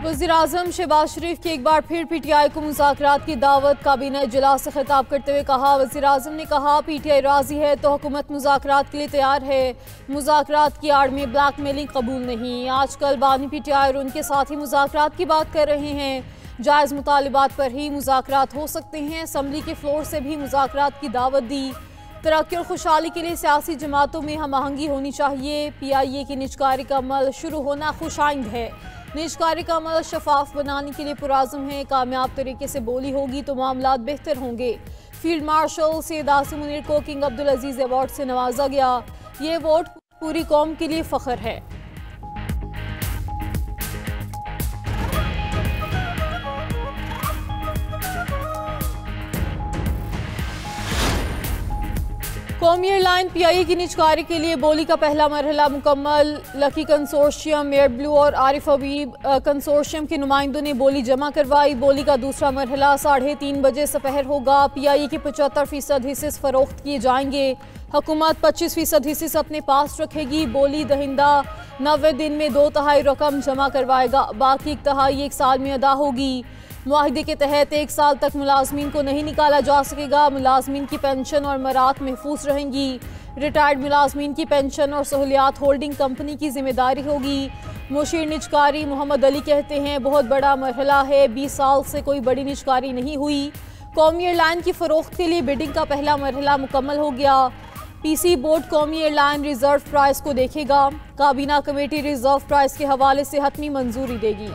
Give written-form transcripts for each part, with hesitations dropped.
वज़ीर-ए-आज़म शहबाज शरीफ की एक बार फिर पीटीआई को मुज़ाकरात की दावत। काबीना इजलास से खिताब करते हुए कहा, वज़ीर-ए-आज़म ने कहा पीटीआई राज़ी है तो हुकूमत मुज़ाकरात के लिए तैयार है। मुज़ाकरात की आड़ में ब्लैकमेलिंग कबूल नहीं। आजकल बानी पीटीआई और उनके साथी मुज़ाकरात की बात कर रहे हैं। जायज़ मुतालिबात पर ही मुज़ाकरात हो सकते हैं। असम्बली के फ्लोर से भी मुज़ाकरात की दावत दी। तरक्की और खुशहाली के लिए सियासी जमातों में हम आहंगी होनी चाहिए। PIA की निजकारी का अमल शुरू होना खुशाइंद है। निजकारी का अमल शफाफ बनाने के लिए पुराज़म है। कामयाब तरीके से बोली होगी तो मामलात बेहतर होंगे। फील्ड मार्शल सैयद आसिम मुनीर को किंग अब्दुल अजीज़ अवार्ड से नवाजा गया। ये अवार्ड पूरी कौम के लिए फ़ख्र है। कौमी एयरलाइन PIA की निजकारी के लिए बोली का पहला मरहला मुकम्मल। लकी कंसोर्शियम, एयर ब्लू और आरिफ हबीब कंसोर्शियम के नुमाइंदों ने बोली जमा करवाई। बोली का दूसरा मरहला 3:30 बजे सपहर होगा। PIA के 75% हिस्से फरोख्त किए जाएंगे। हुकूमत 25% हिस्से अपने पास रखेगी। बोली दहिंदा 90 दिन में 2/3 रकम जमा करवाएगा। बाकी 1/3 1 साल में अदा होगी। मुआहिदे के तहत 1 साल तक मुलाजमीन को नहीं निकाला जा सकेगा। मुलाजमीन की पेंशन और मरात महफूज रहेंगी। रिटायर्ड मुलाजमीन की पेंशन और सहूलियात होल्डिंग कंपनी की जिम्मेदारी होगी। मुशीर निजकारी मोहम्मद अली कहते हैं, बहुत बड़ा मरहला है। 20 साल से कोई बड़ी निजकारी नहीं हुई। कौमी एयरलाइन की फरोख्त के लिए बिडिंग का पहला मरहला मुकम्मल हो गया। PC बोर्ड कौमी एयरलाइन रिजर्व प्राइस को देखेगा। काबीना कमेटी रिजर्व प्राइस के हवाले से हतमी मंजूरी देगी।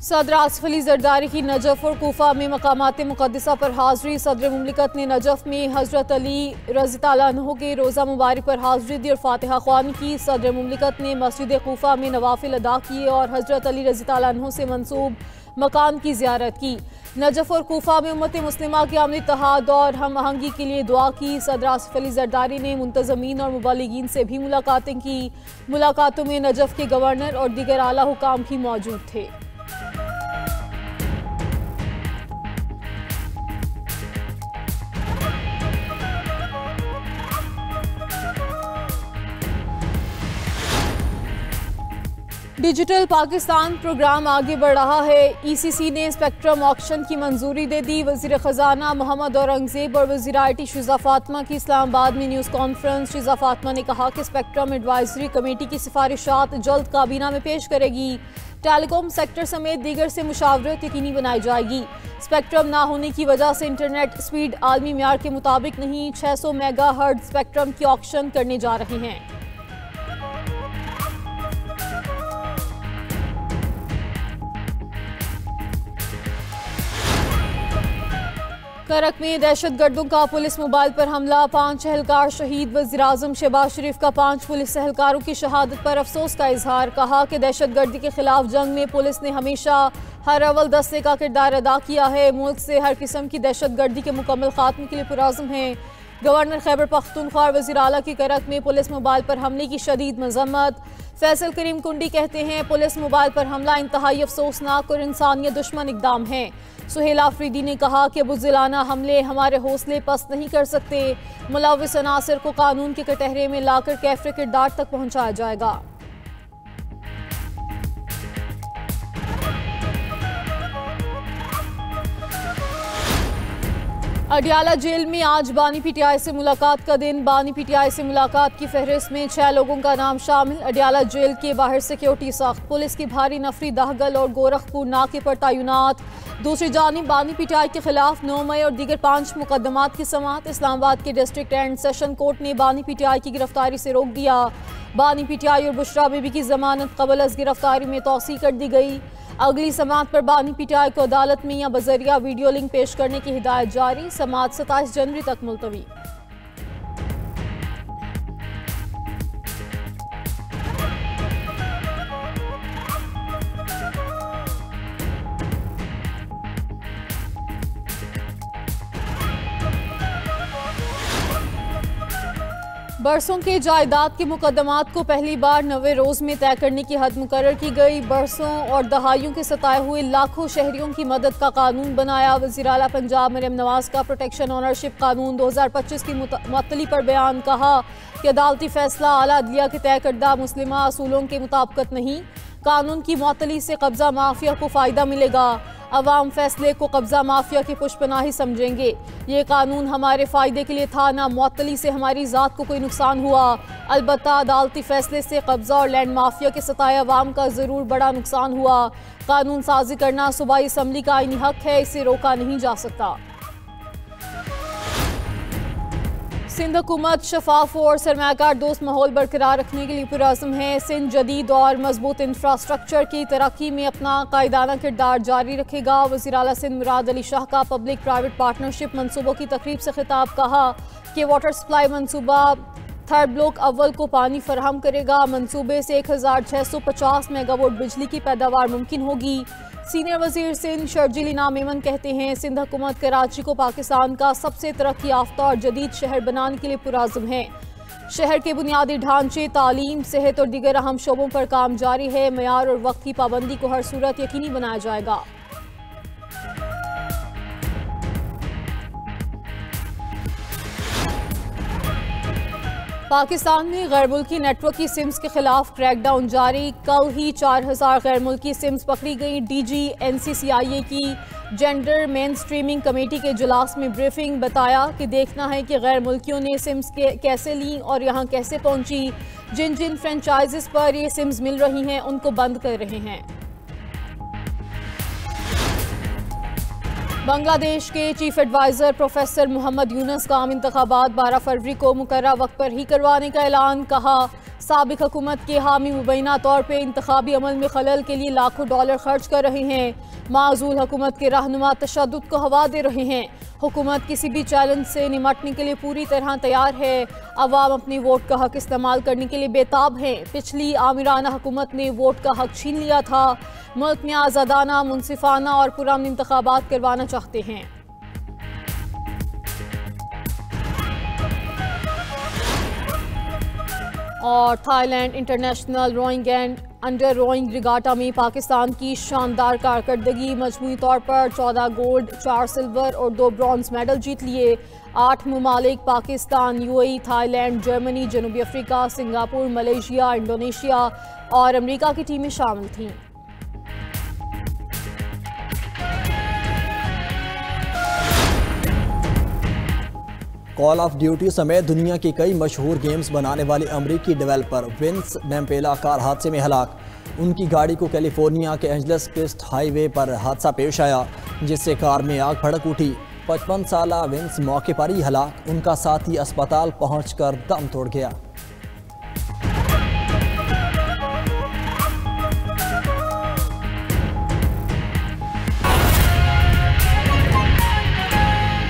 सदर आसिफ अली जरदारी की नजफ और कोफा में मकामात मुक़द्दसा पर हाज़री। सदर मुमलिकत ने नजफ में हज़रत अली रज़ी ताला अन्हु के रोज़ा मुबारक पर हाज़री दी और फातिहा ख्वानी की। सदर मुमलिकत ने मस्जिद कोफा में नवाफिल अदा किए और हज़रत अली रज़ी ताला अन्हु से मंसूब मकान की ज़ियारत की। नजफ और कोफा में उम्मत मुस्लिमा के अमन इत्तेहाद और हम आहंगी के लिए दुआ की। सदर आसिफ अली जरदारी ने मुंतज़मीन और मुबल्लिगीन से भी मुलाकातें की। मुलाकातों में नजफ के गवर्नर और दीगर आला हुकाम भी मौजूद थे। डिजिटल पाकिस्तान प्रोग्राम आगे बढ़ रहा है। ECC ने स्पेक्ट्रम ऑक्शन की मंजूरी दे दी। वज़ीर ख़जाना मोहम्मद औरंगज़ेब और वज़ीर IT शिज़ा फ़ातिमा की इस्लामाबाद में न्यूज़ कॉन्फ्रेंस। शिज़ा फ़ातिमा ने कहा कि स्पेक्ट्रम एडवाइजरी कमेटी की सिफारिशात जल्द काबीना में पेश करेगी। टेलीकॉम सेक्टर समेत दीगर से मुशावरत यकीनी बनाई जाएगी। स्पेक्ट्रम ना होने की वजह से इंटरनेट स्पीड आलमी म्यार के मुताबिक नहीं। 600 मेगाहर्ट्ज़ स्पेक्ट्रम की ऑक्शन करने जा रहे हैं। करक में दहशतगर्दों का पुलिस मोबाइल पर हमला, 5 एहलकार शहीद। वज़ीर-ए-आज़म शहबाज शरीफ का 5 पुलिस एहलकारों की शहादत पर अफसोस का इजहार। कहा कि दहशतगर्दी के खिलाफ जंग में पुलिस ने हमेशा हर अव्वल दस्ते का किरदार अदा किया है। मुल्क से हर किस्म की दहशतगर्दी के मुकम्मल खात्मे के लिए पुराज़म है। गवर्नर खैबर पख्तूनख्वा और वज़ीर आला की करक में पुलिस मोबाइल पर हमले की शदीद मजम्मत। फैसल करीम कुंडी कहते हैं, पुलिस मोबाइल पर हमला इंतहाई अफसोसनाक और इंसानियत दुश्मन इकदाम है। सुहेल आफरीदी ने कहा कि बुज़दिलाना हमले हमारे हौसले पस्त नहीं कर सकते। मुलव्विस अनासर को कानून के कटहरे में लाकर कैफरे किरदार तक पहुंचाया जाएगा। अडियाला जेल में आज बानी PTI से मुलाकात का दिन। बानी PTI से मुलाकात की फहरिस्त में 6 लोगों का नाम शामिल। अडियाला जेल के बाहर सिक्योरिटी सख्त, पुलिस की भारी नफरी दाहगल और गोरखपुर नाके पर तैनात। दूसरी जानिब बानी PTI के खिलाफ 9 मई और दीगर 5 मुकदमात की समाअत। इस्लामाबाद के डिस्ट्रिक्ट एंड सेशन कोर्ट ने बानी PTI की गिरफ्तारी से रोक दिया। बानी PTI और बुशरा बीबी की जमानत कबल अज गिरफ्तारी में तौसी कर दी गई। अगली समाअत पर बानी PTI को अदालत में या बजरिया वीडियो लिंक पेश करने की हिदायत जारी। समाअत 27 जनवरी तक मुलतवी। बरसों के जायदाद के मुकदमात को पहली बार 90 रोज में तय करने की हद मुकर्रर की गई। बरसों और दहाइयों के सताए हुए लाखों शहरियों की मदद का कानून बनाया। वज़ीर आला पंजाब मरियम नवाज का प्रोटेक्शन ऑनरशिप कानून 2025 की मुअत्तली पर बयान। कहा कि अदालती फैसला आला अदलिया के तय करदा मुस्लिमा असूलों के मुताबिकत नहीं। कानून की मुअत्तली से कब्जा माफिया को फायदा मिलेगा। अवाम फैसले को कब्जा माफिया की पुष्पनाही समझेंगे। ये कानून हमारे फायदे के लिए था, ना मुअत्तली से हमारी जात को कोई नुकसान हुआ। अलबत्ता अदालती फैसले से कब्जा और लैंड माफिया के सताए अवाम का जरूर बड़ा नुकसान हुआ। कानून साजी करना सूबाई असम्बली का आईनी हक है, इसे रोका नहीं जा सकता। सिंध हुकूमत शफाफ और सरमाकार दोस्त माहौल बरकरार रखने के लिए पुरअज़्म है। सिंध जदीद और मजबूत इंफ्रास्ट्रक्चर की तरक्की में अपना कायदाना किरदार जारी रखेगा। वज़ीर आला सिंध मुराद अली शाह का पब्लिक प्राइवेट पार्टनरशिप मनसूबों की तकरीब से खिताब। कहा कि वाटर सप्लाई मनसूबा थर्ड ब्लॉक अव्वल को पानी फराहम करेगा। मनसूबे से 1650 मेगावाट बिजली की पैदावार मुमकिन होगी। सीनियर वजीर सिंध शर्जील इनाम मेमन कहते हैं सिंध हुकूमत कराची को पाकिस्तान का सबसे तरक्की याफ्ता और जदीद शहर बनाने के लिए पुरअज़्म है। शहर के बुनियादी ढांचे, तालीम, सेहत और दीगर अहम शोबों पर काम जारी है। मयार और वक्त की पाबंदी को हर सूरत यकीनी बनाया जाएगा। पाकिस्तान में गैर मुल्की नेटवर्क की सिम्स के खिलाफ क्रैकडाउन जारी। कल ही 4000 गैर मुल्की सिम्स पकड़ी गई। DG NCCIA की जेंडर मेन स्ट्रीमिंग कमेटी के इजलास में ब्रीफिंग। बताया कि देखना है कि गैर मुल्कियों ने सिम्स कैसे ली और यहाँ कैसे पहुँची। जिन जिन फ्रेंचाइजेस पर ये सिम्स मिल रही हैं उनको बंद कर रहे हैं। बांग्लादेश के chief adviser professor Mohammad Yunus का आम इंतखाबात 12 फरवरी को मुकर्रर वक्त पर ही करवाने का ऐलान। कहा साबिक हुकूमत के हामी मुबैना तौर पर इंतखाबी अमल में खलल के लिए लाखों डॉलर खर्च कर रहे हैं। माजूल हुकूमत के रहनुमा तशद्दुद को हवा दे रहे हैं। हुकूमत किसी भी चैलेंज से निमटने के लिए पूरी तरह तैयार है। अवाम अपने वोट का हक इस्तेमाल करने के लिए बेताब है। पिछली आमिराना हुकूमत ने वोट का हक छीन लिया था। मुल्क में आज़ादाना, मुनसिफाना और पुरअमन इंतखाबात करवाना चाहते हैं। और Thailand international rowing and under rowing regatta में पाकिस्तान की शानदार कारकर्दगी। मजमूई तौर पर 14 गोल्ड, 4 सिल्वर और 2 ब्रॉन्ज मेडल जीत लिए। 8 ममालिक पाकिस्तान, UAE, थाईलैंड, जर्मनी, जनूबी अफ्रीका, सिंगापुर, मलेशिया, इंडोनेशिया और अमेरिका की टीमें शामिल थीं। कॉल ऑफ ड्यूटी समेत दुनिया की कई मशहूर गेम्स बनाने वाले अमरीकी डेवलपर विंस मैम्पेला कार हादसे में हलाक। उनकी गाड़ी को कैलिफोर्निया के एंजलस क्रिस्ट हाईवे पर हादसा पेश आया, जिससे कार में आग भड़क उठी। 55 साला विंस मौके पर ही हलाक। उनका साथी अस्पताल पहुंचकर दम तोड़ गया।